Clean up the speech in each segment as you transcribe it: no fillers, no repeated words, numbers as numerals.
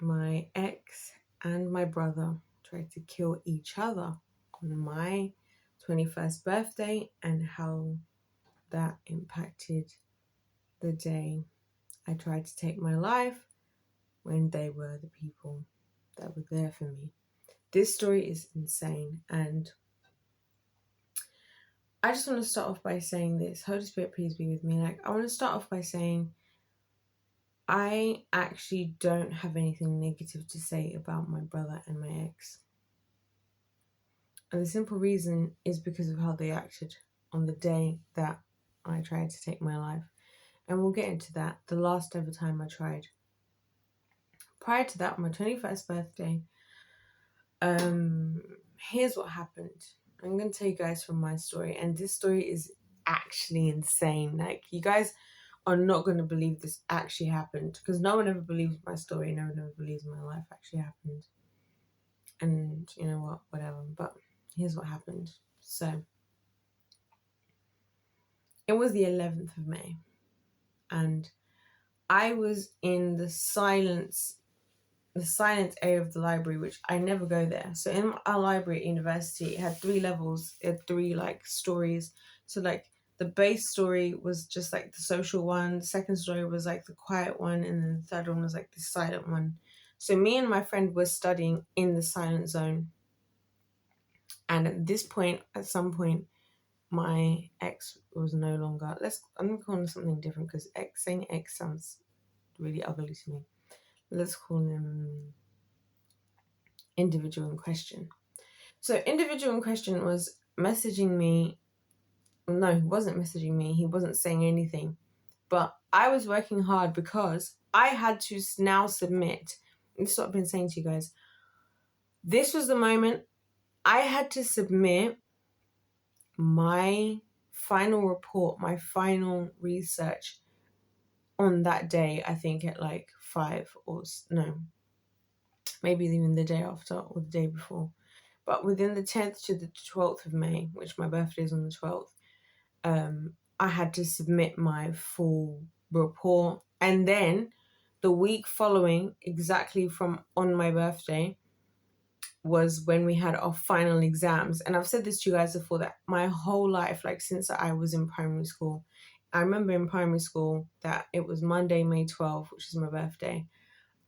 my ex and my brother tried to kill each other on my 21st birthday, and how that impacted the day I tried to take my life when they were the people that were there for me. This story is insane, and I just want to start off by saying this. Holy Spirit, please be with me. I want to start off by saying I actually don't have anything negative to say about my brother and my ex. And the simple reason is because of how they acted on the day that I tried to take my life. And we'll get into that. The last ever time I tried. Prior to that, on my 21st birthday, here's what happened. I'm going to tell you guys from my story. And this story is actually insane. You guys are not going to believe this actually happened, because no one ever believes my story. No one ever believes my life actually happened. And you know what? Whatever. But here's what happened. So it was the 11th of May, and I was in the silent area of the library, which I never go there. So in our library at university, it had 3 levels. It had 3 stories. So the base story was just the social one. The second story was the quiet one, and then the third one was the silent one. So me and my friend were studying in the silent zone. And at some point, my ex was no longer. I'm gonna call him something different, because saying ex sounds really ugly to me. Let's call him individual in question. So individual in question was messaging me. No, he wasn't messaging me. He wasn't saying anything. But I was working hard because I had to now submit. This is what I've been saying to you guys. This was the moment I had to submit my final report, my final research on that day. I think at 5 or no, maybe even the day after or the day before. But within the 10th to the 12th of May, which my birthday is on the 12th, I had to submit my full report. And then the week following, exactly from on my birthday, was when we had our final exams. And I've said this to you guys before, that my whole life, since I was in primary school, I remember in primary school that it was Monday, May 12th, which is my birthday,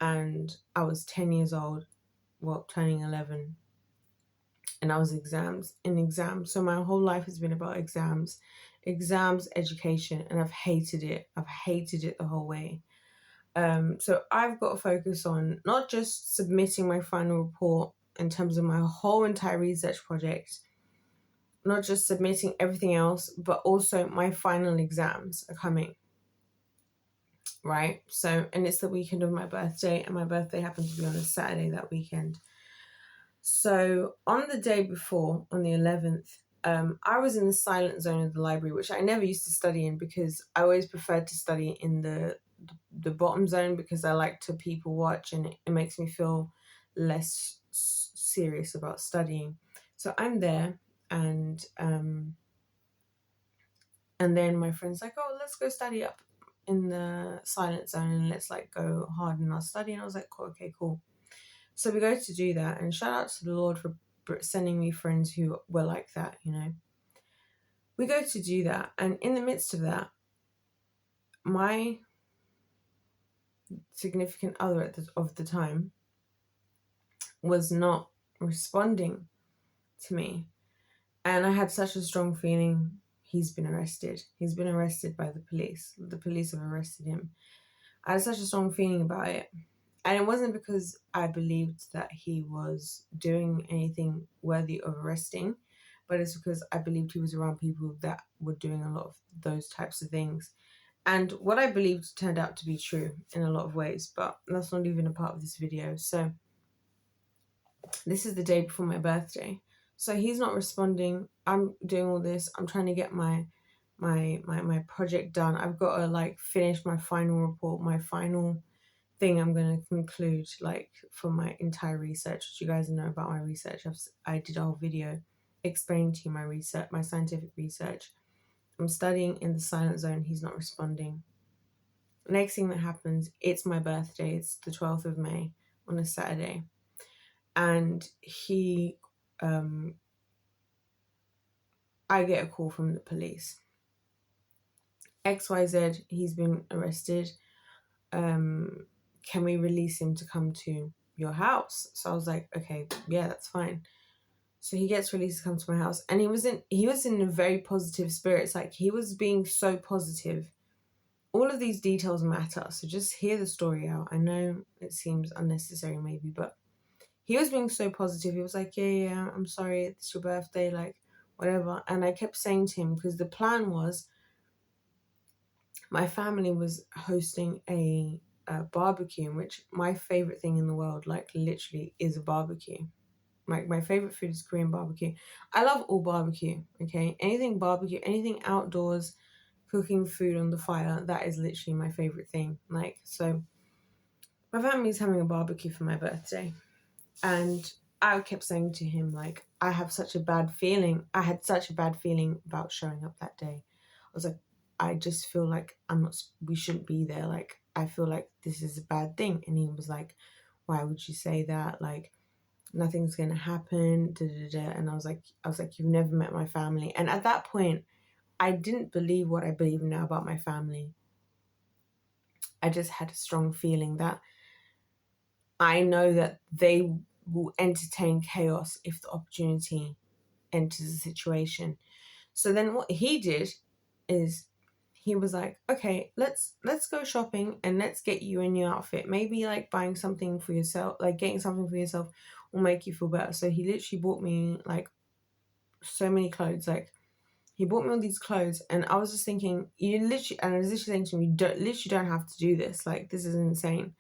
and I was 10 years old, turning 11. And I was in exams. So my whole life has been about exams, education, and I've hated it. I've hated it the whole way. So I've got to focus on not just submitting my final report in terms of my whole entire research project, not just submitting everything else, but also my final exams are coming. Right? So, and it's the weekend of my birthday, and my birthday happened to be on a Saturday that weekend. So on the day before, on the 11th, I was in the silent zone of the library, which I never used to study in, because I always preferred to study in the bottom zone, because I like to people watch, and it makes me feel less serious about studying. So I'm there, and then my friend's like, "Oh, let's go study up in the silent zone, and let's go hard in our study." And I was like, "Cool, okay, cool." So we go to do that, and shout out to the Lord for sending me friends who were like that, We go to do that, and in the midst of that, my significant other of the time was not responding to me. And I had such a strong feeling he's been arrested. He's been arrested by the police. The police have arrested him. I had such a strong feeling about it. And it wasn't because I believed that he was doing anything worthy of arresting, but it's because I believed he was around people that were doing a lot of those types of things. And what I believed turned out to be true in a lot of ways, but that's not even a part of this video. So this is the day before my birthday. So he's not responding. I'm doing all this. I'm trying to get my project done. I've got to finish my final report, my final thing I'm going to conclude for my entire research, which you guys know about my research. I did a whole video explaining to you my research, my scientific research. I'm studying in the silent zone. He's not responding. Next thing that happens, it's my birthday. It's the 12th of May. on a Saturday, and I get a call from the police. XYZ, he's been arrested. Can we release him to come to your house? So I was like, okay, yeah, that's fine. So he gets released to come to my house, and he was in a very positive spirits. Like, he was being so positive. All of these details matter, so just hear the story out. I know it seems unnecessary maybe, but he was being so positive. He was like, yeah, I'm sorry, it's your birthday, like, whatever. And I kept saying to him, because the plan was, my family was hosting a barbecue, which my favorite thing in the world, like, literally is a barbecue. Like, my favorite food is Korean barbecue. I love all barbecue, okay? Anything barbecue, anything outdoors, cooking food on the fire, that is literally my favorite thing. Like, so my family's having a barbecue for my birthday. And I kept saying to him, like, I have such a bad feeling. I had such a bad feeling about showing up that day. I was like, I just feel like we shouldn't be there. Like, I feel like this is a bad thing. And he was like, why would you say that? Like, nothing's going to happen. Da, da, da. And I was like, you've never met my family. And at that point, I didn't believe what I believe now about my family. I just had a strong feeling that I know that they will entertain chaos if the opportunity enters the situation. So then what he did is he was like, okay, let's go shopping and let's get you a new outfit. Maybe like buying something for yourself, like getting something for yourself will make you feel better. So he literally bought me like so many clothes. Like, he bought me all these clothes, and I was just thinking, you literally, and I was literally saying to him, you don't have to do this. Like, this is insane.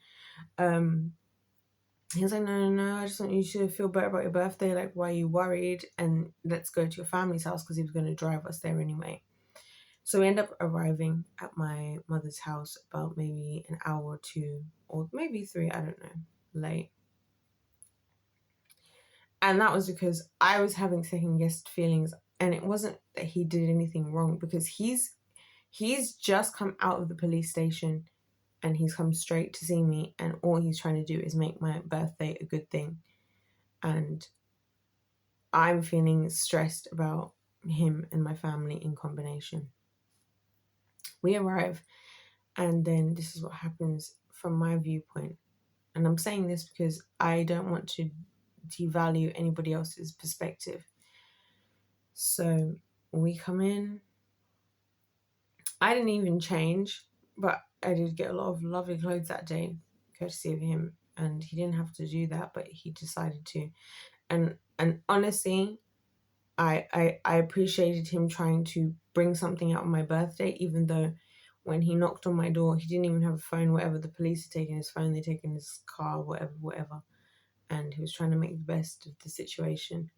He was like, no, I just want you to feel better about your birthday. Like, why are you worried? And let's go to your family's house, because he was going to drive us there anyway. So we end up arriving at my mother's house about maybe an hour or two, or maybe 3, I don't know, late. And that was because I was having second-guessed feelings, and it wasn't that he did anything wrong, because he's just come out of the police station and he's come straight to see me, and all he's trying to do is make my birthday a good thing. And I'm feeling stressed about him and my family in combination. We arrive, and then this is what happens from my viewpoint. And I'm saying this because I don't want to devalue anybody else's perspective. So we come in. I didn't even change, but I did get a lot of lovely clothes that day, courtesy of him. And he didn't have to do that, but he decided to. And honestly, I appreciated him trying to bring something out on my birthday, even though when he knocked on my door, he didn't even have a phone, whatever. The police had taken his phone, they'd taken his car, whatever. And he was trying to make the best of the situation.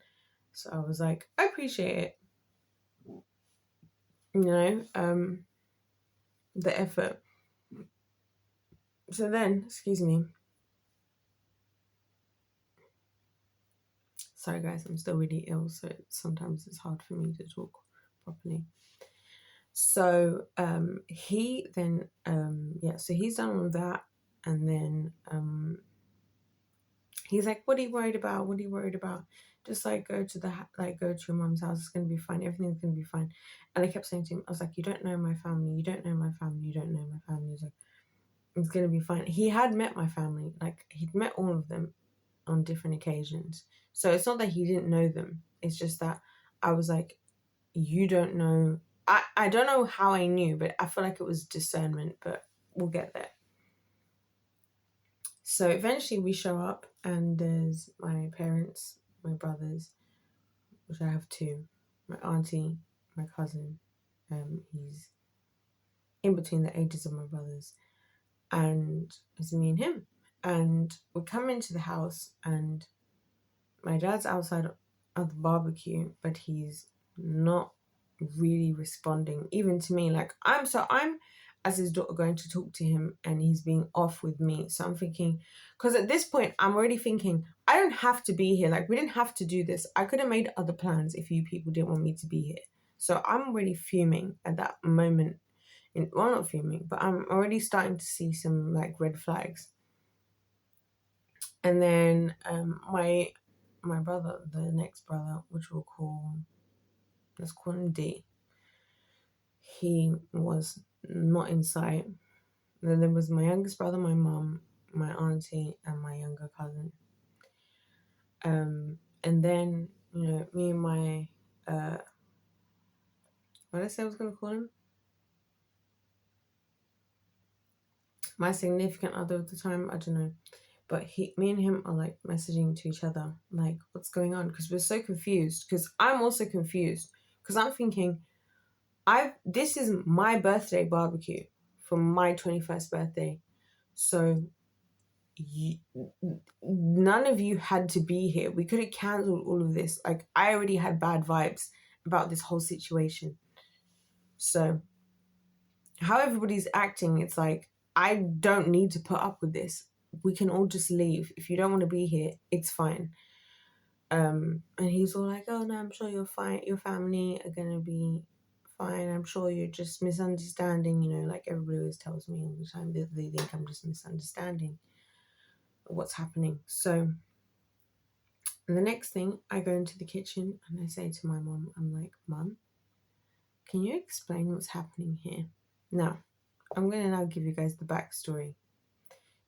So I was like, I appreciate it. You know, the effort. So then, excuse me. Sorry guys, I'm still really ill, so sometimes it's hard for me to talk properly. So he then so he's done all of that, and then he's like, what are you worried about? Just like go to your mom's house, it's gonna be fine, everything's gonna be fine. And I kept saying to him, I was like, you don't know my family. He's like, it's gonna be fine. He had met my family, like he'd met all of them on different occasions. So it's not that he didn't know them. It's just that I was like, you don't know. I don't know how I knew, but I feel like it was discernment, but we'll get there. So eventually we show up, and there's my parents, my brothers, which I have 2, my auntie, my cousin. He's in between the ages of my brothers, and it's me and him. And we come into the house, and my dad's outside of the barbecue, but he's not really responding, even to me. Like, I'm as his daughter going to talk to him, and he's being off with me. So I'm thinking, because at this point I'm already thinking, I don't have to be here. Like, we didn't have to do this. I could have made other plans if you people didn't want me to be here. So I'm already fuming at that moment. Well, not fuming, but I'm already starting to see some like red flags. And then my brother, the next brother, which let's call him D, he was not in sight. Then there was my youngest brother, my mum, my auntie, and my younger cousin. And then, me and my what did I say I was gonna call him? My significant other at the time, I don't know. But me and him are like messaging to each other, like, what's going on? Because we're so confused. Because I'm also confused. Because I'm thinking, this is my birthday barbecue for my 21st birthday. So none of you had to be here. We could have cancelled all of this. Like, I already had bad vibes about this whole situation. So how everybody's acting, it's like, I don't need to put up with this. We can all just leave. If you don't want to be here, it's fine. And he's all like, oh no, I'm sure you're fine. Your family are gonna be fine. I'm sure you're just misunderstanding, like everybody always tells me all the time. They think I'm just misunderstanding what's happening. So the next thing, I go into the kitchen and I say to my mom, I'm like, Mom, can you explain what's happening here? Now, I'm going to now give you guys the backstory.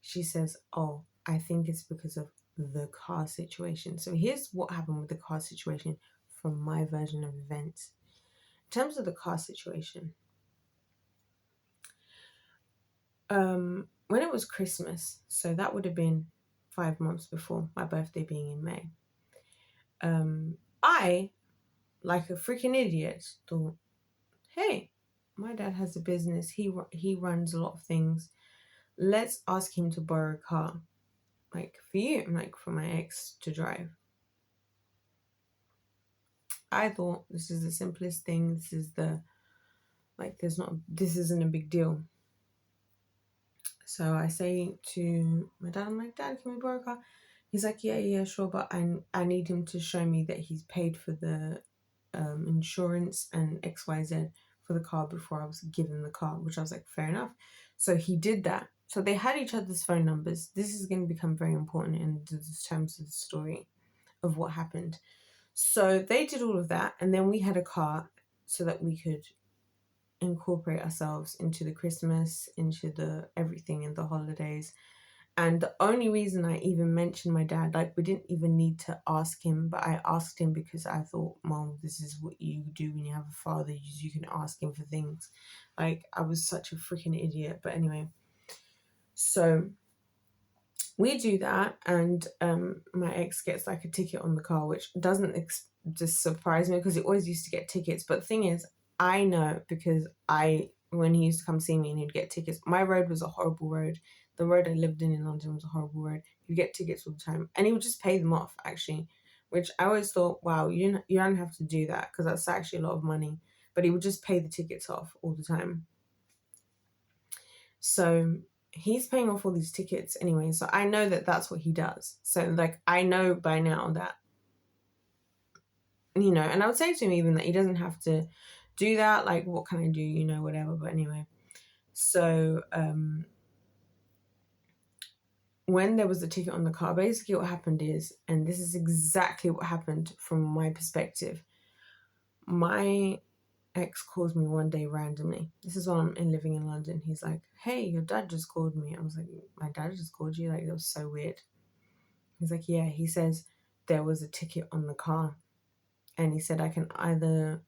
She says, oh, I think it's because of the car situation. So here's what happened with the car situation from my version of events. In terms of the car situation, when it was Christmas, so that would have been 5 months before my birthday being in May, I, like a freaking idiot, thought, hey, my dad has a business. He runs a lot of things. Let's ask him to borrow a car, like for you, like for my ex to drive. I thought this is the simplest thing. This isn't a big deal. So I say to my dad, I'm like, Dad, can we borrow a car? He's like, yeah, sure, but I need him to show me that he's paid for the insurance and XYZ for the car before I was given the car, which I was like, fair enough. So he did that. So they had each other's phone numbers. This is going to become very important in the terms of the story of what happened. So they did all of that, and then we had a car so that we could incorporate ourselves into the Christmas, into the everything in the holidays. And the only reason I even mentioned my dad, like, we didn't even need to ask him, but I asked him because I thought, Mom, this is what you do when you have a father. You can ask him for things. Like, I was such a freaking idiot. But anyway, so we do that, and my ex gets like a ticket on the car, which doesn't just surprise me because he always used to get tickets. But the thing is, I know because when he used to come see me and he'd get tickets, my road was a horrible road. The road I lived in London was a horrible road. He'd get tickets all the time, and he would just pay them off, actually, which I always thought, wow, you don't have to do that because that's actually a lot of money. But he would just pay the tickets off all the time. So he's paying off all these tickets anyway. So I know that that's what he does. So like, I know by now that, and I would say to him even that he doesn't have to do that. Like, what can I do? Whatever. But anyway, so when there was a ticket on the car, basically what happened is, and this is exactly what happened from my perspective, my ex calls me one day randomly. This is when I'm living in London. He's like, hey, your dad just called me. I was like, my dad just called you? Like, that was so weird. He's like, yeah. He says there was a ticket on the car, and he said I can either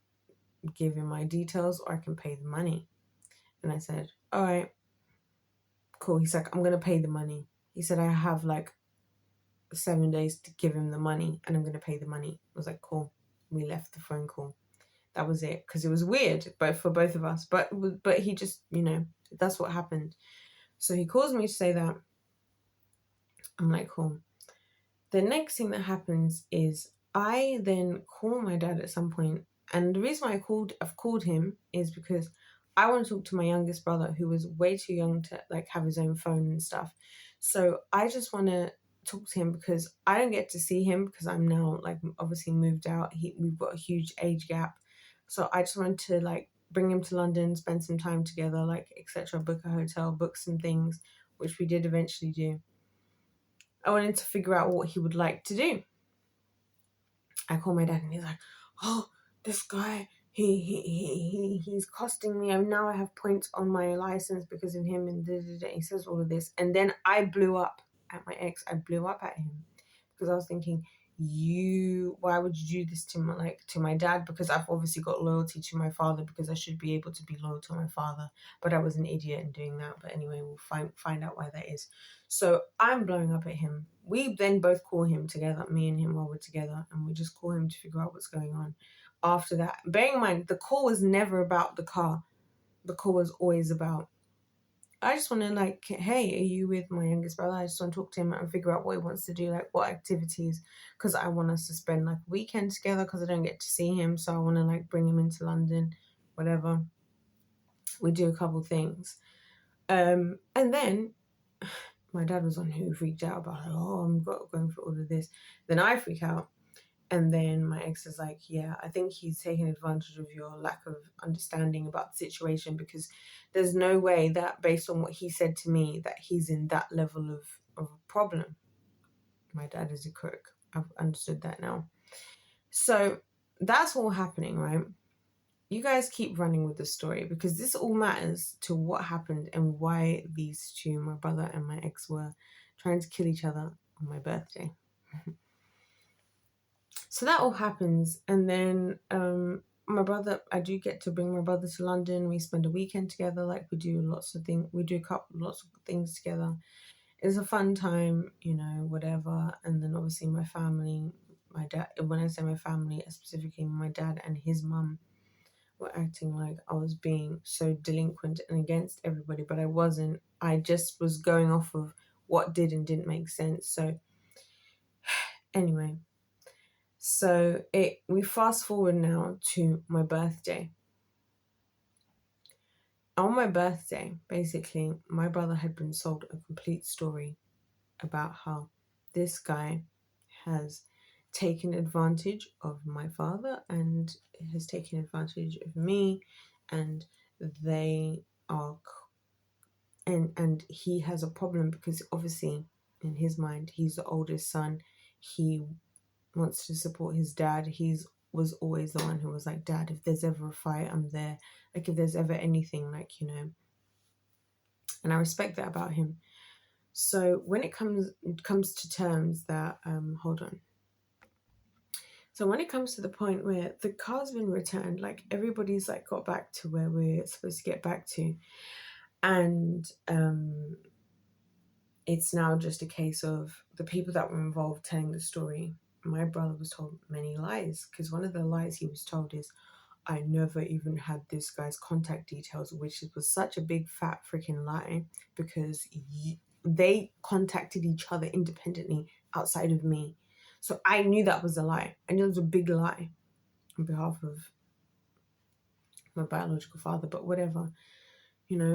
give him my details or I can pay the money. And I said, all right, cool. He's like, I'm gonna pay the money. He said I have like 7 days to give him the money, and I'm gonna pay the money. I was like, cool. We left the phone call. That was it, because it was weird, but for both of us. But he just, that's what happened. So he calls me to say that. I'm like, cool. The next thing that happens is I then call my dad at some point, and the reason why I've called him is because I want to talk to my youngest brother, who was way too young to like have his own phone and stuff. So I just want to talk to him because I don't get to see him because I'm now like obviously moved out. We've got a huge age gap. So I just wanted to like bring him to London, spend some time together, like etc. Book a hotel, book some things, which we did eventually do. I wanted to figure out what he would like to do. I call my dad and he's like, oh, this guy, he's costing me. Now I have points on my license because of him, and he says all of this. And then I blew up at my ex. I blew up at him because I was thinking, why would you do this to my dad? Because I've obviously got loyalty to my father, because I should be able to be loyal to my father, but I was an idiot in doing that. But anyway, we'll find out why that is. So I'm blowing up at him. We then both call him together, me and him, while we're together, and we just call him to figure out what's going on. After that, bearing in mind, the call was never about the car. The call was always about, I just want to hey, are you with my youngest brother? I just want to talk to him and figure out what he wants to do, what activities, because I want us to spend a weekend together, because I don't get to see him, so I want to bring him into London, whatever. We do a couple things. And then my dad was on who freaked out about, I'm going through all of this. Then I freak out. And then my ex is like, yeah, I think he's taking advantage of your lack of understanding about the situation, because there's no way that, based on what he said to me, that he's in that level of a problem. My dad is a crook. I've understood that now. So that's all happening, right? You guys keep running with the story, because this all matters to what happened and why these two, my brother and my ex, were trying to kill each other on my birthday. So that all happens, and then my brother, I do get to bring my brother to London. We spend a weekend together, we do lots of things. We do lots of things together. It's a fun time, whatever. And then obviously my family, my dad. When I say my family, specifically my dad and his mum, were acting like I was being so delinquent and against everybody, but I wasn't. I just was going off of what did and didn't make sense. So anyway. So we fast forward now to my birthday. On my birthday, basically, my brother had been sold a complete story about how this guy has taken advantage of my father and has taken advantage of me, and they are, and he has a problem because obviously in his mind he's the oldest son. He wants to support his dad. He's was always the one who was like, Dad, if there's ever a fight, I'm there. If there's ever anything, and I respect that about him. So when it comes to terms that hold on. So when it comes to the point where the car's been returned, everybody's got back to where we're supposed to get back to, and it's now just a case of the people that were involved telling the story. My brother was told many lies, because one of the lies he was told is, I never even had this guy's contact details, which was such a big fat freaking lie, because they contacted each other independently outside of me. So I knew that was a lie. I knew it was a big lie on behalf of my biological father, but whatever,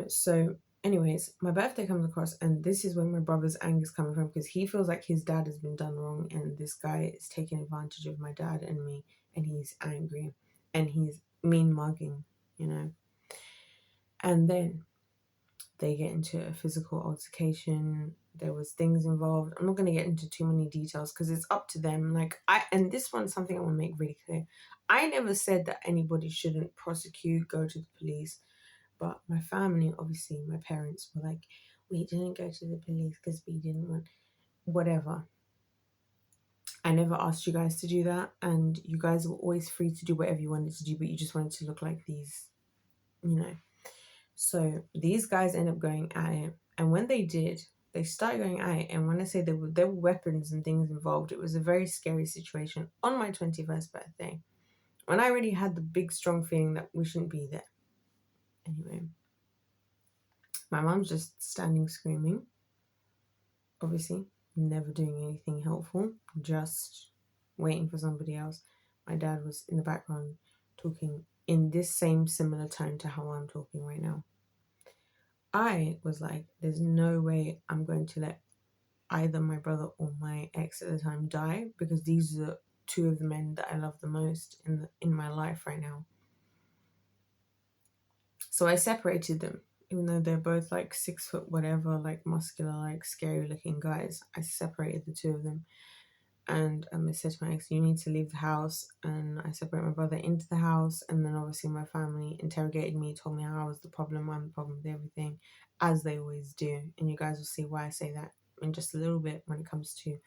so anyways, my birthday comes across, and this is when my brother's anger is coming from, because he feels like his dad has been done wrong, and this guy is taking advantage of my dad and me, and he's angry, and he's mean mugging, And then they get into a physical altercation. There was things involved. I'm not going to get into too many details because it's up to them. And this one's something I want to make really clear. I never said that anybody shouldn't prosecute, go to the police. But my family, obviously, my parents were like, we didn't go to the police because we didn't want whatever. I never asked you guys to do that. And you guys were always free to do whatever you wanted to do, but you just wanted to look like these, So these guys end up going at it. And when they did, they started going at it. And when I say there were weapons and things involved, it was a very scary situation on my 21st birthday, when I already had the big, strong feeling that we shouldn't be there. Anyway, my mom's just standing screaming. Obviously, never doing anything helpful, just waiting for somebody else. My dad was in the background talking in this same similar tone to how I'm talking right now. I was like, there's no way I'm going to let either my brother or my ex at the time die, because these are two of the men that I love the most in my life right now. So I separated them. even though they're both like 6 foot whatever, like muscular, like scary looking guys, I separated the two of them. And I said to my ex, you need to leave the house. And I separated my brother into the house. And then obviously my family interrogated me, told me how I was the problem, I'm the problem with everything, as they always do. And you guys will see why I say that in just a little bit when it comes to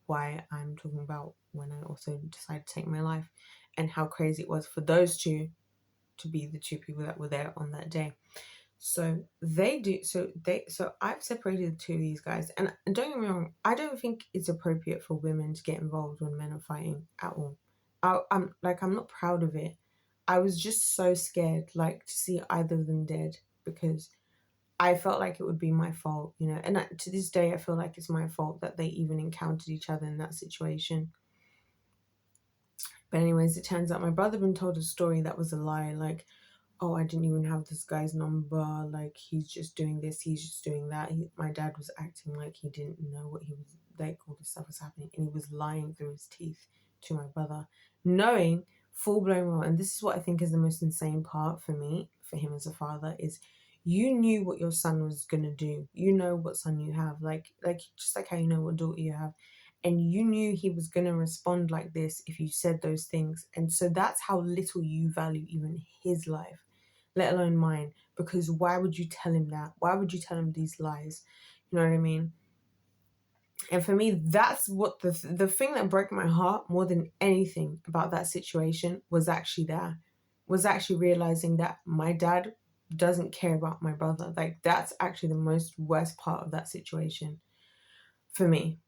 why I'm talking about when I also decided to take my life and how crazy it was for those two to be the two people that were there on that day. So I've separated the two of these guys, and don't get me wrong, I don't think it's appropriate for women to get involved when men are fighting at all. I'm not proud of it. I was just so scared, like, to see either of them dead, because I felt like it would be my fault, and to this day I feel like it's my fault that they even encountered each other in that situation. But anyways, it turns out my brother been told a story that was a lie, like, oh, I didn't even have this guy's number, like, he's just doing this, he's just doing that. My dad was acting like he didn't know what he was, like, all this stuff was happening, and he was lying through his teeth to my brother, knowing full blown well. And this is what I think is the most insane part for me, for him as a father, is you knew what your son was gonna do. You know what son you have, like just like how you know what daughter you have, and you knew he was going to respond like this if you said those things. And so that's how little you value even his life, let alone mine. Because why would you tell him that? Why would you tell him these lies? You know what I mean? And for me, that's what the thing that broke my heart more than anything about that situation was actually realizing that my dad doesn't care about my brother. Like, that's actually the most worst part of that situation for me.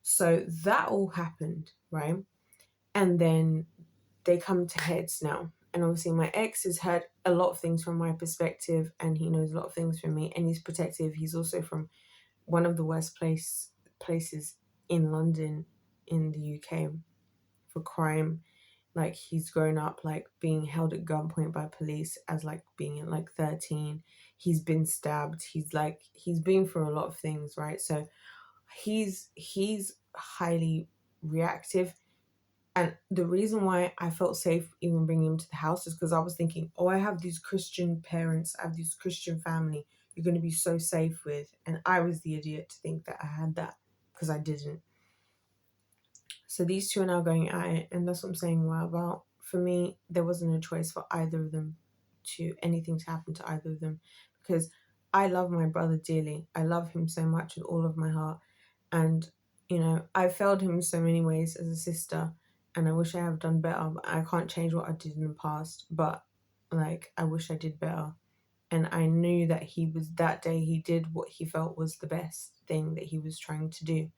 So that all happened, right? And then they come to heads now. And obviously my ex has heard a lot of things from my perspective, and he knows a lot of things from me, and he's protective. He's also from one of the worst places in London, in the UK, for crime. Like, he's grown up like being held at gunpoint by police as like being at like 13. He's been stabbed. He's been through a lot of things, right? So he's highly reactive. And the reason why I felt safe even bringing him to the house is because I was thinking, oh, I have these Christian parents, I have this Christian family you're going to be so safe with. And I was the idiot to think that I had that, because I didn't. So these two are now going at it, and that's what I'm saying. Well, for me, there wasn't a choice for either of them anything to happen to either of them, because I love my brother dearly. I love him so much with all of my heart. And, I failed him in so many ways as a sister, and I wish I have done better. But I can't change what I did in the past, but like, I wish I did better. And I knew that that day he did what he felt was the best thing that he was trying to do.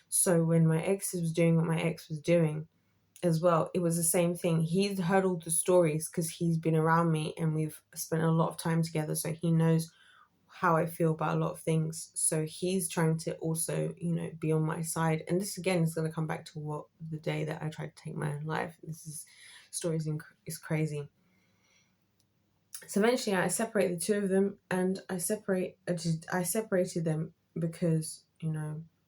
So when my ex was doing what my ex was doing as well, it was the same thing. He's heard all the stories because he's been around me and we've spent a lot of time together. So he knows how I feel about a lot of things. So he's trying to also, be on my side. And this again is going to come back to the day that I tried to take my own life. Stories is crazy. So eventually I separated the two of them, and I separated them because,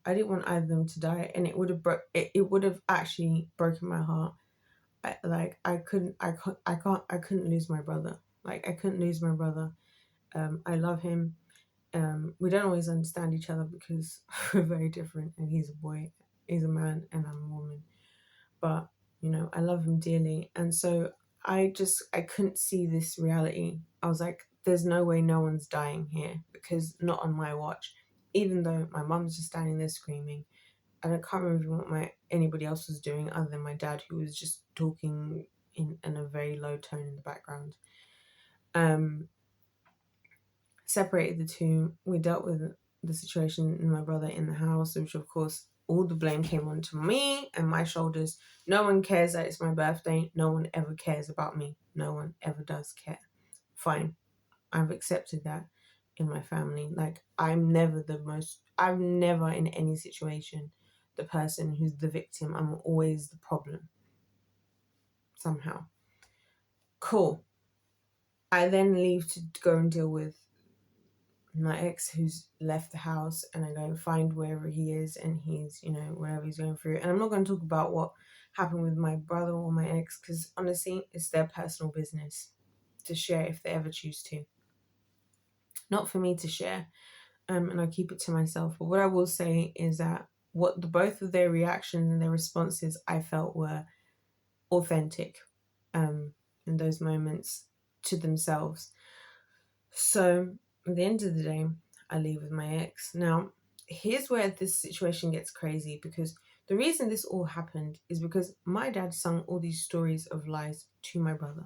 I didn't want either of them to die, and it would have actually broken my heart. I couldn't lose my brother. Like, I couldn't lose my brother. I love him. We don't always understand each other because we're very different, and he's a boy, he's a man, and I'm a woman. But, I love him dearly. And so I couldn't see this reality. I was like, there's no way no one's dying here, because not on my watch. Even though my mum's just standing there screaming, and I can't remember what anybody else was doing other than my dad, who was just talking in a very low tone in the background. Separated the two. We dealt with the situation and my brother in the house, which of course all the blame came onto me and my shoulders. No one cares that it's my birthday. No one ever cares about me. No one ever does care. Fine. I've accepted that in my family. Like, I'm never in any situation the person who's the victim. I'm always the problem. Somehow. Cool. I then leave to go and deal with my ex who's left the house, and I go and find wherever he is, and he's, whatever he's going through. And I'm not going to talk about what happened with my brother or my ex, because honestly, it's their personal business to share if they ever choose to. not for me to share, and I'll keep it to myself. But what I will say is that both of their reactions and their responses I felt were authentic in those moments to themselves. So at the end of the day, I leave with my ex. Now, here's where this situation gets crazy, because the reason this all happened is because my dad sung all these stories of lies to my brother.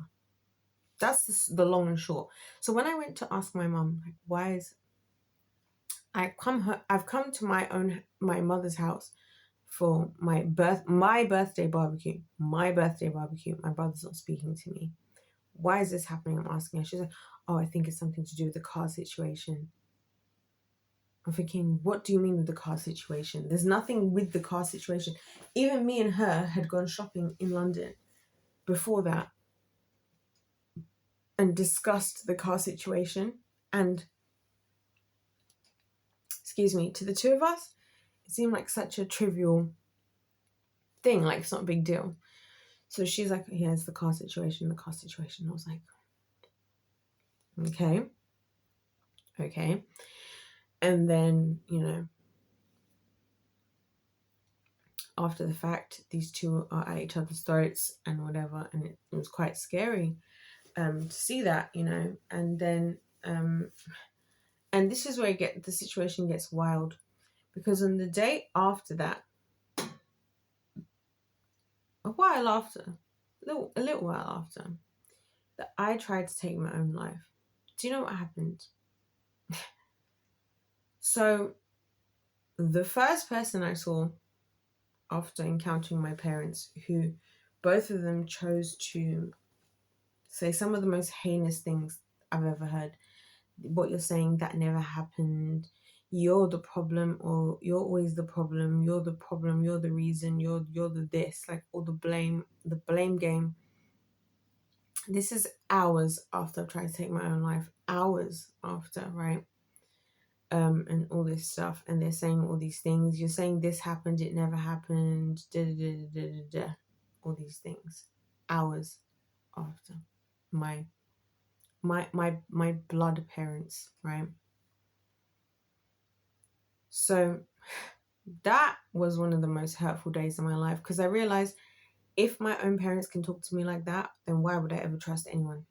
That's the long and short. So when I went to ask my mum, like, why is I've come to my mother's house for my birthday barbecue. My birthday barbecue. My brother's not speaking to me. Why is this happening? I'm asking her. She's like, oh, I think it's something to do with the car situation. I'm thinking, what do you mean with the car situation? There's nothing with the car situation. Even me and her had gone shopping in London before that and discussed the car situation. And, excuse me, to the two of us, it seemed like such a trivial thing. Like, it's not a big deal. So she's like, yeah, it's the car situation. I was like, okay. And then, after the fact, these two are at each other's throats and whatever. And it was quite scary to see that, And then, and this is where the situation gets wild. Because on the day after that, a little while after, that I tried to take my own life. Do you know what happened? So the first person I saw after encountering my parents, who both of them chose to say some of the most heinous things I've ever heard. What you're saying, that never happened. You're the problem, or you're always the problem. You're the problem. You're the reason. You're the this. Like all the blame game. This is hours after I've tried to take my own life. Hours after, right? And all this stuff, and they're saying all these things. You're saying this happened, it never happened. All these things. Hours after my blood parents, right? So that was one of the most hurtful days of my life, because I realized if my own parents can talk to me like that, then why would I ever trust anyone?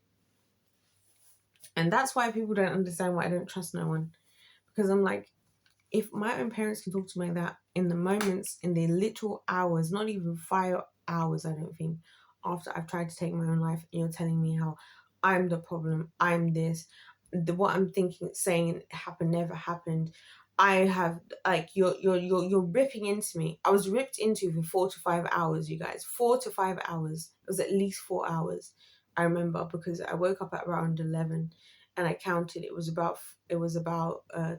And that's why people don't understand why I don't trust no one, because I'm like, if my own parents can talk to me like that in the moments, in the literal hours, not even 5 hours, I don't think, after I've tried to take my own life, and you're telling me how I'm the problem, I'm this, what I'm thinking, saying happened never happened. I have, like, you're ripping into me. I was ripped into for 4 to 5 hours, you guys. 4 to 5 hours. It was at least 4 hours. I remember, because I woke up at around 11, and I counted. It was about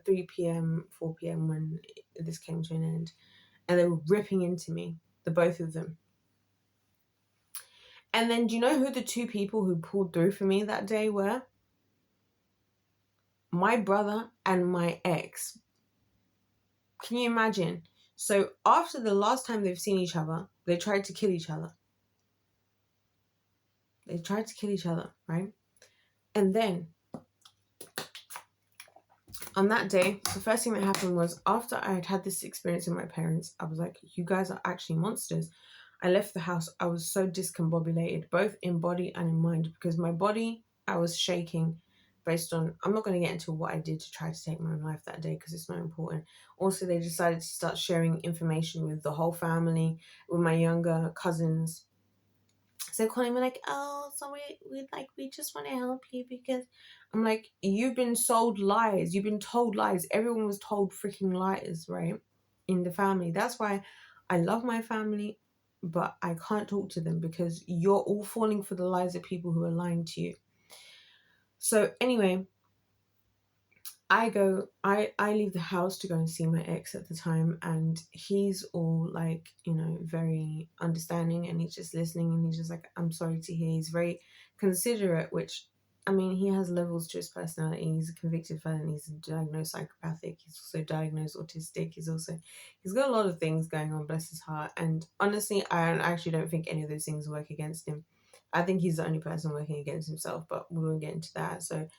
3 p.m., 4 p.m. when this came to an end, and they were ripping into me, the both of them. And then, do you know who the two people who pulled through for me that day were? My brother and my ex. Can you imagine? So after the last time they've seen each other, they tried to kill each other. Right? And then on that day, the first thing that happened was, after I had this experience with my parents, I was like, you guys are actually monsters. I left the house. I was so discombobulated, both in body and in mind, because my body, I was shaking based on, I'm not going to get into what I did to try to take my own life that day, because it's not important. Also, they decided to start sharing information with the whole family, with my younger cousins. So calling me like, oh, so we just want to help you, because I'm like, you've been sold lies. You've been told lies. Everyone was told freaking lies, right? In the family. That's why I love my family, but I can't talk to them, because you're all falling for the lies of people who are lying to you. So anyway, I leave the house to go and see my ex at the time, and he's all like, very understanding, and he's just listening, and he's just like, I'm sorry to hear. He's very considerate, which, I mean, he has levels to his personality. He's a convicted felon. He's diagnosed psychopathic. He's also diagnosed autistic. He's got a lot of things going on, bless his heart. And honestly, I actually don't think any of those things work against him. I think he's the only person working against himself, but we won't get into that. So,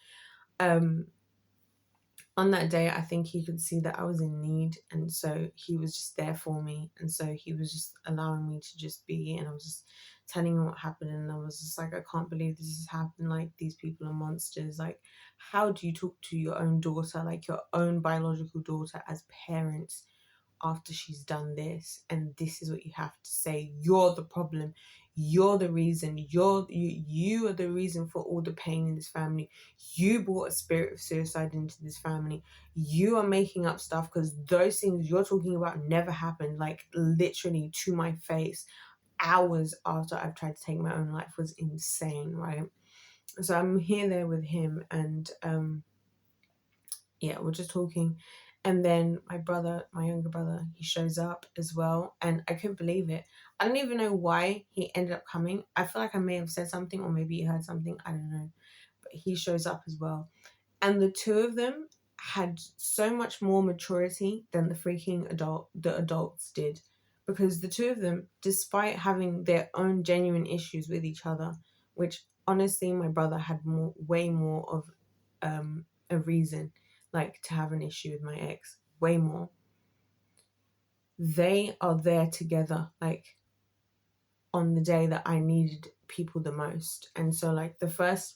on that day, I think he could see that I was in need, and so he was just there for me, and so he was just allowing me to just be, and I was just telling him what happened, and I was just like, I can't believe this has happened, like, these people are monsters, like, how do you talk to your own daughter, like your own biological daughter, as parents, after she's done this, and this is what you have to say? You're the problem, you're the reason, you are the reason for all the pain in this family. You brought a spirit of suicide into this family. You are making up stuff because those things you're talking about never happened, like literally to my face. Hours after I've tried to take my own life was insane, right? So I'm here there with him, and yeah, we're just talking. And then my brother, my younger brother, he shows up as well. And I couldn't believe it. I don't even know why he ended up coming. I feel like I may have said something, or maybe he heard something. I don't know. But he shows up as well. And the two of them had so much more maturity than the adults did. Because the two of them, despite having their own genuine issues with each other, which honestly my brother had way more of a reason, like, to have an issue with my ex, way more. They are there together, like, on the day that I needed people the most. And so, like,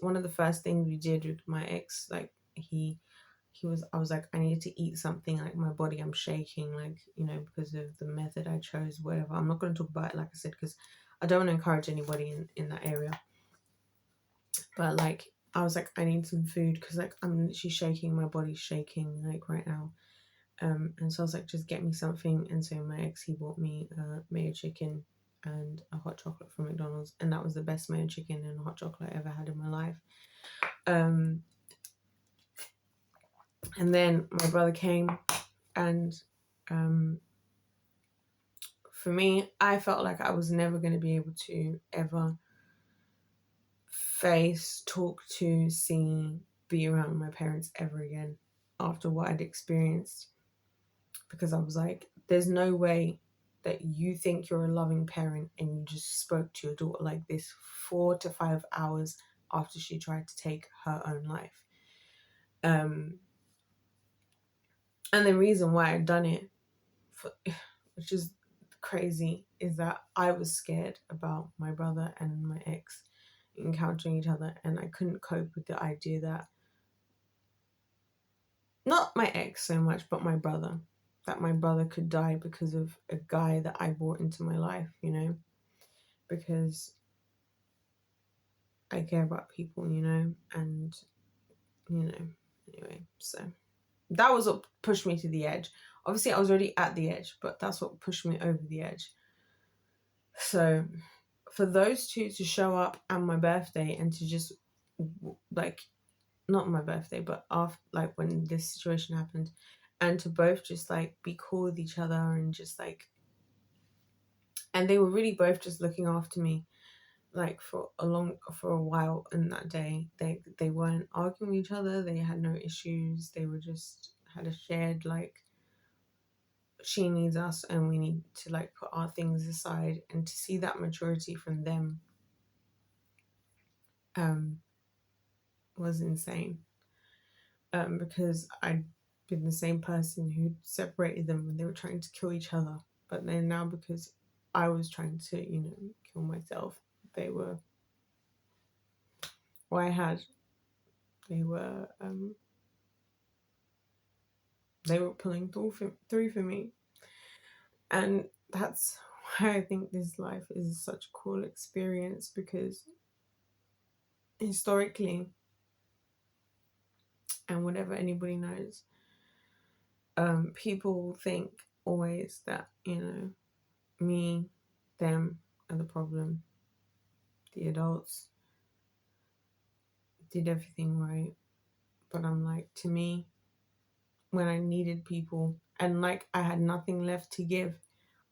one of the first things we did with my ex, like, I was like, I needed to eat something, like, my body, I'm shaking, like, because of the method I chose, whatever. I'm not going to talk about it, like I said, because I don't want to encourage anybody in that area. But, like, I was like, I need some food, because, like, I'm literally shaking, my body's shaking, like, right now. And so I was like, just get me something. And so my ex, he bought me mayo chicken and a hot chocolate from McDonald's, and that was the best mayo chicken and hot chocolate I ever had in my life. And then my brother came, and for me, I felt like I was never going to be able to ever face, talk to, see, be around my parents ever again after what I'd experienced. Because I was like, there's no way that you think you're a loving parent and you just spoke to your daughter like this 4 to 5 hours after she tried to take her own life. And the reason why I'd done it, which is crazy, is that I was scared about my brother and my ex encountering each other, and I couldn't cope with the idea that, not my ex so much, but my brother, that my brother could die because of a guy that I brought into my life, because I care about people, and, anyway, so that was what pushed me to the edge. Obviously, I was already at the edge, but that's what pushed me over the edge. So for those two to show up on my birthday and to just, like, not my birthday, but after, like, when this situation happened, and to both just, like, be cool with each other and just, like, and they were really both just looking after me, like, for a while in that day. They weren't arguing with each other, they had no issues, they were just had a shared, like, she needs us and we need to, like, put our things aside. And to see that maturity from them was insane, because I'd been the same person who separated them when they were trying to kill each other. But then now, because I was trying to, kill myself, they were, what I had, they were pulling through for me. And that's why I think this life is such a cool experience, because historically, and whatever anybody knows, people think always that, me, them are the problem. The adults did everything right. But I'm like, to me, when I needed people, and, like, I had nothing left to give,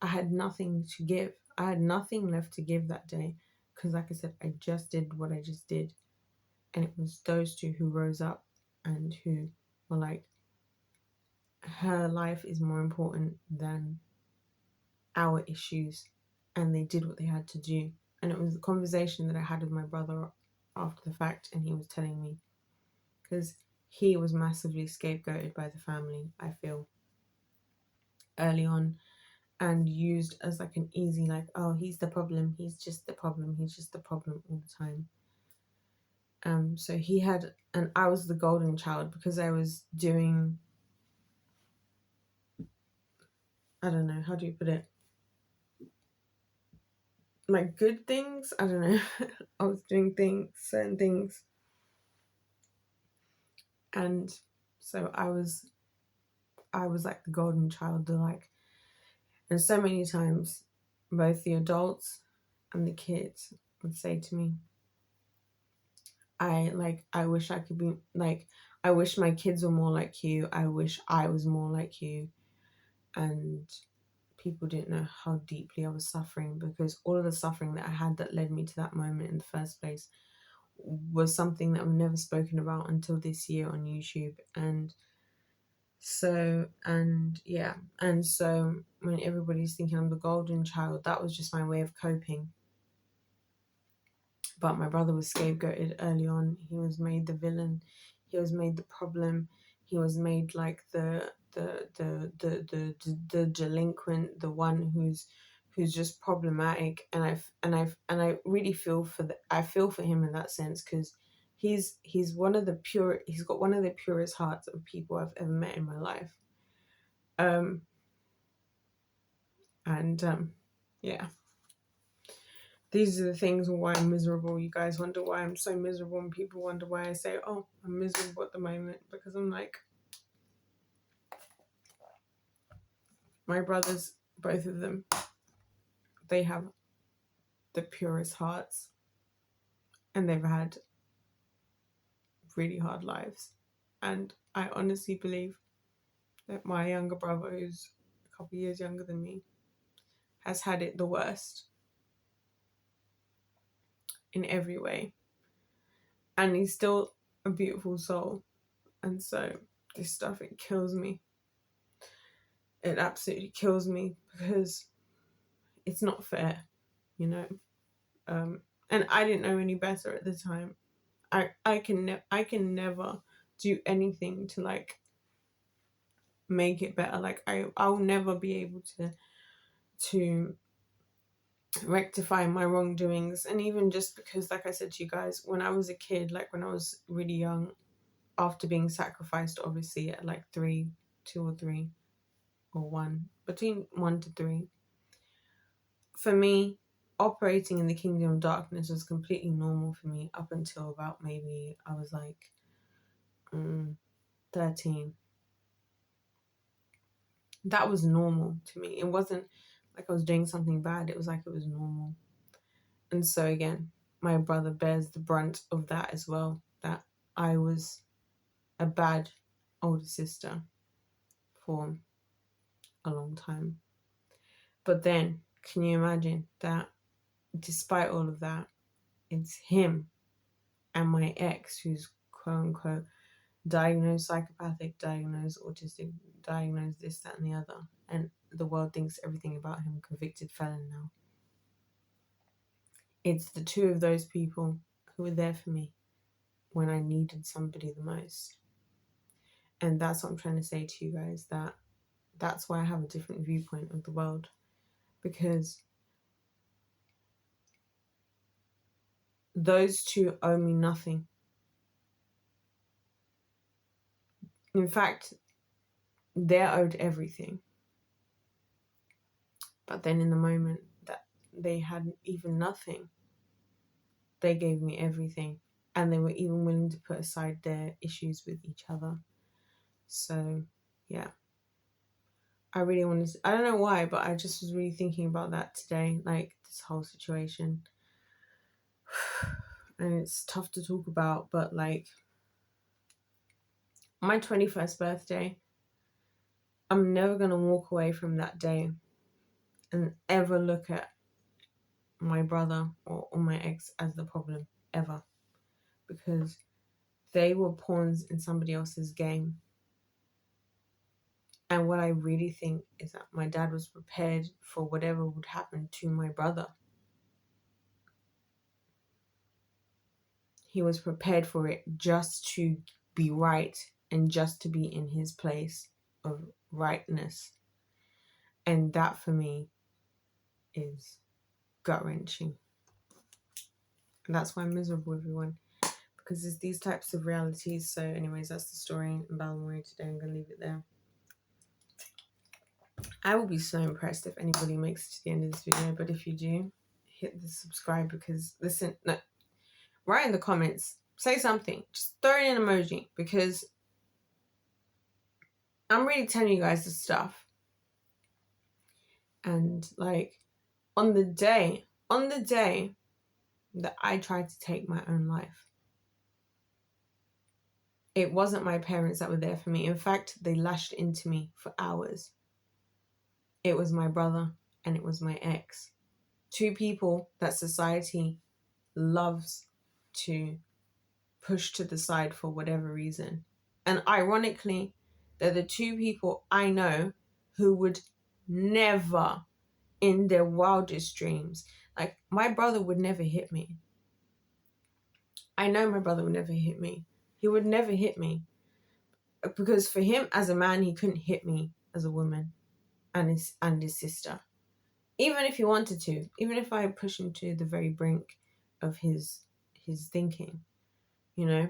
I had nothing to give. I had nothing left to give that day, because, like I said, I just did what I just did. And it was those two who rose up and who were like, her life is more important than our issues. And they did what they had to do. And it was the conversation that I had with my brother after the fact, and he was telling me, because he was massively scapegoated by the family, I feel, early on, and used as like an easy, like, oh, he's the problem, he's just the problem, he's just the problem all the time. So he had, and I was the golden child because I was doing, I don't know, how do you put it? Like good things, I don't know. I was doing certain things. And so I was like the golden child, and so many times both the adults and the kids would say to me, I wish I could be like, I wish my kids were more like you. I wish I was more like you. And people didn't know how deeply I was suffering, because all of the suffering that I had that led me to that moment in the first place was something that I've never spoken about until this year on YouTube. And so when everybody's thinking I'm the golden child, that was just my way of coping. But my brother was scapegoated early on. He was made the villain. He was made the problem. He was made like the delinquent, the one who's just problematic. And I really feel for him in that sense, because he's one of the pure. He's got one of the purest hearts of people I've ever met in my life. Yeah. These are the things why I'm miserable. You guys wonder why I'm so miserable, and people wonder why I say, oh, I'm miserable at the moment, because I'm like, my brothers, both of them, they have the purest hearts, and they've had really hard lives. And I honestly believe that my younger brother, who's a couple of years younger than me, has had it the worst in every way. And he's still a beautiful soul. And so this stuff, it kills me. It absolutely kills me, because it's not fair, you know. And I didn't know any better at the time. I can never do anything to like make it better. Like I'll never be able to rectify my wrongdoings. And even just because, like I said to you guys, when I was a kid, like when I was really young, after being sacrificed, obviously at like 2 or 3 or 1, between 1 to 3, for me, operating in the kingdom of darkness was completely normal for me up until about maybe I was like 13. That was normal to me. It wasn't like I was doing something bad. It was like it was normal. And so again, my brother bears the brunt of that as well, that I was a bad older sister for a long time. But then, can you imagine that despite all of that, it's him and my ex who's quote unquote diagnosed psychopathic, diagnosed autistic, diagnosed this, that, and the other. And the world thinks everything about him, convicted felon now. It's the two of those people who were there for me when I needed somebody the most. And that's what I'm trying to say to you guys, that's why I have a different viewpoint of the world. Because those two owe me nothing. In fact, they're owed everything. But then in the moment that they had even nothing, they gave me everything. And they were even willing to put aside their issues with each other. So, yeah. I really wanted to, I don't know why, but I just was really thinking about that today, like this whole situation. And it's tough to talk about, but like my 21st birthday, I'm never going to walk away from that day and ever look at my brother or my ex as the problem, ever. Because they were pawns in somebody else's game. And what I really think is that my dad was prepared for whatever would happen to my brother. He was prepared for it just to be right and just to be in his place of rightness. And that for me is gut-wrenching. And that's why I'm miserable, everyone. Because there's these types of realities. So anyways, that's the story in Balmoral today. I'm going to leave it there. I will be so impressed if anybody makes it to the end of this video. But if you do, hit the subscribe because, listen, no, write in the comments. Say something. Just throw in an emoji because I'm really telling you guys this stuff. And like on the day that I tried to take my own life, it wasn't my parents that were there for me. In fact, they lashed into me for hours. It was my brother and it was my ex. Two people that society loves to push to the side for whatever reason. And ironically, they're the two people I know who would never in their wildest dreams, like my brother would never hit me. I know my brother would never hit me. He would never hit me. Because for him as a man, he couldn't hit me as a woman and his sister. Even if he wanted to, even if I push him to the very brink of his thinking, you know?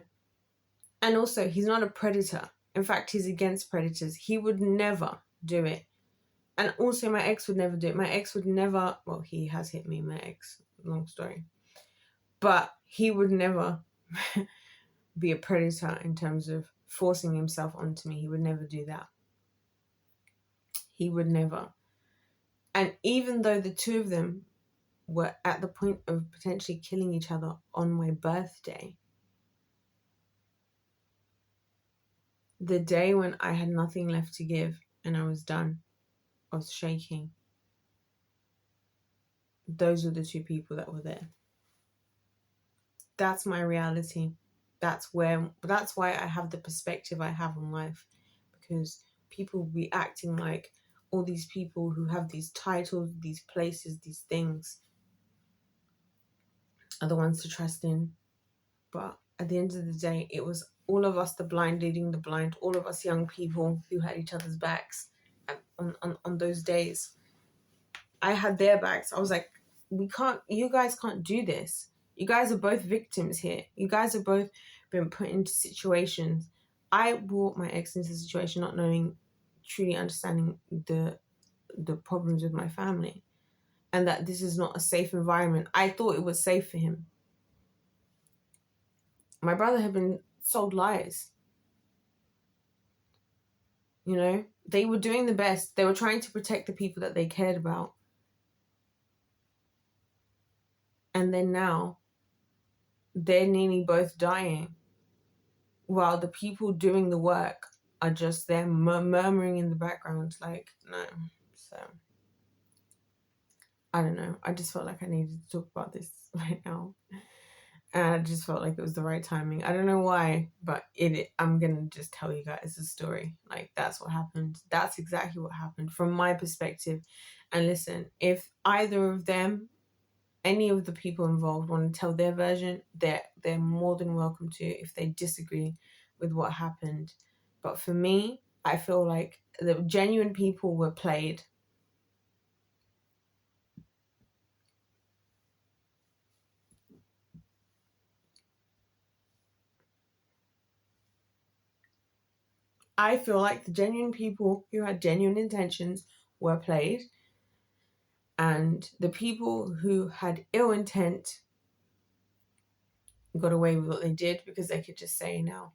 And also, he's not a predator. In fact, he's against predators. He would never do it. And also, my ex would never do it. My ex would never, well, he has hit me, my ex, long story. But he would never be a predator in terms of forcing himself onto me. He would never do that. He would never. And even though the two of them were at the point of potentially killing each other on my birthday, the day when I had nothing left to give and I was done, I was shaking. Those were the two people that were there. That's my reality. That's why I have the perspective I have on life, because people will be acting like all these people who have these titles, these places, these things are the ones to trust in. But at the end of the day, it was all of us, the blind leading the blind, all of us young people who had each other's backs on those days. I had their backs. I was like, you guys can't do this. You guys are both victims here. You guys have both been put into situations. I brought my ex into a situation not knowing, truly understanding the problems with my family, and that this is not a safe environment. I thought it was safe for him. My brother had been sold lies. You know, they were doing the best. They were trying to protect the people that they cared about. And then now, they're nearly both dying, while the people doing the work are just there murmuring in the background, like, no. So, I don't know. I just felt like I needed to talk about this right now. And I just felt like it was the right timing. I don't know why, but I'm going to just tell you guys the story. Like, that's what happened. That's exactly what happened from my perspective. And listen, if either of them, any of the people involved want to tell their version, they're more than welcome to if they disagree with what happened. But for me, I feel like the genuine people were played. I feel like the genuine people who had genuine intentions were played, and the people who had ill intent got away with what they did because they could just say now,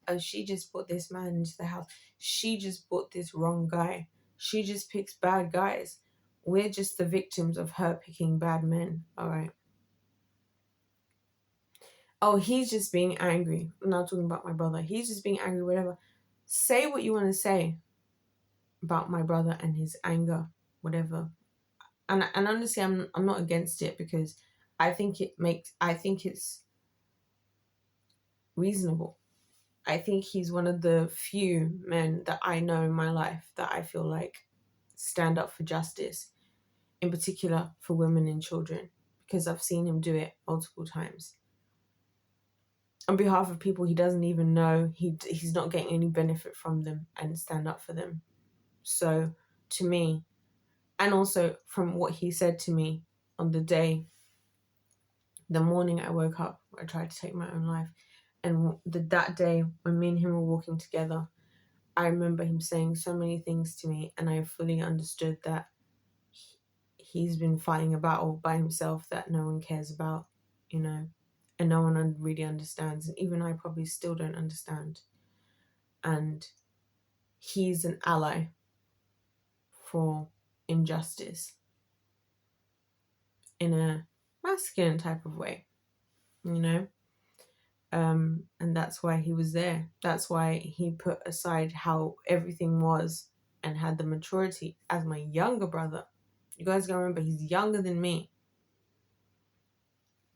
oh, she just brought this man into the house. She just brought this wrong guy. She just picks bad guys. We're just the victims of her picking bad men. All right. Oh, he's just being angry. I'm not talking about my brother. He's just being angry, whatever. Say what you want to say about my brother and his anger, whatever. And honestly, I'm not against it, because I think it's reasonable. I think he's one of the few men that I know in my life that I feel like stand up for justice, in particular for women and children, because I've seen him do it multiple times. on behalf of people he doesn't even know, he's not getting any benefit from them, and stand up for them. So to me, and also from what he said to me on the morning I woke up, I tried to take my own life, and that day when me and him were walking together, I remember him saying so many things to me, and I fully understood that he's been fighting a battle by himself that no one cares about, you know, and no one really understands, and even I probably still don't understand. And he's an ally for injustice in a masculine type of way, you know. And that's why he was there. That's why he put aside how everything was and had the maturity as my younger brother. You guys gotta remember, he's younger than me.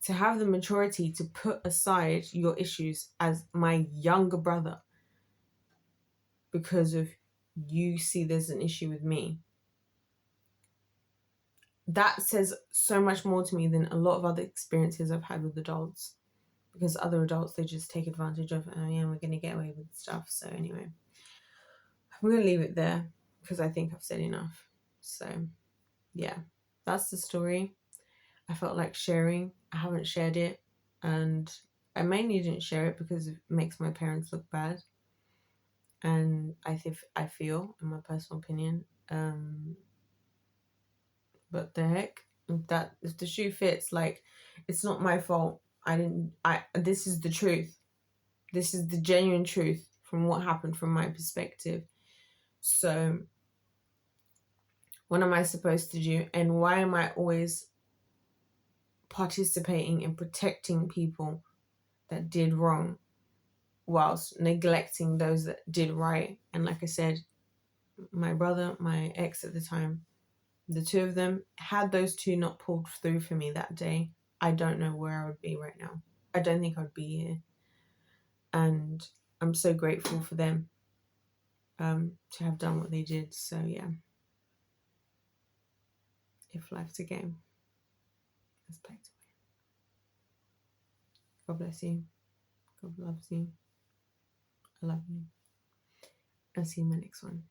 To have the maturity to put aside your issues as my younger brother because of you see there's an issue with me, that says so much more to me than a lot of other experiences I've had with adults. Because other adults, they just take advantage of, oh yeah, we're going to get away with stuff. So anyway, I'm going to leave it there because I think I've said enough. So yeah, that's the story. I felt like sharing. I haven't shared it, and I mainly didn't share it because it makes my parents look bad. And I feel, in my personal opinion, but the heck, if the shoe fits, like, it's not my fault. This is the truth. This is the genuine truth from what happened from my perspective. So what am I supposed to do? And why am I always participating in protecting people that did wrong whilst neglecting those that did right? And like I said, my brother, my ex at the time, the two of them, had those two not pulled through for me that day, I don't know where I would be right now. I don't think I'd be here. And I'm so grateful for them to have done what they did. So yeah, if life's a game, let's play to win. God bless you. God loves you. I love you. I'll see you in my next one.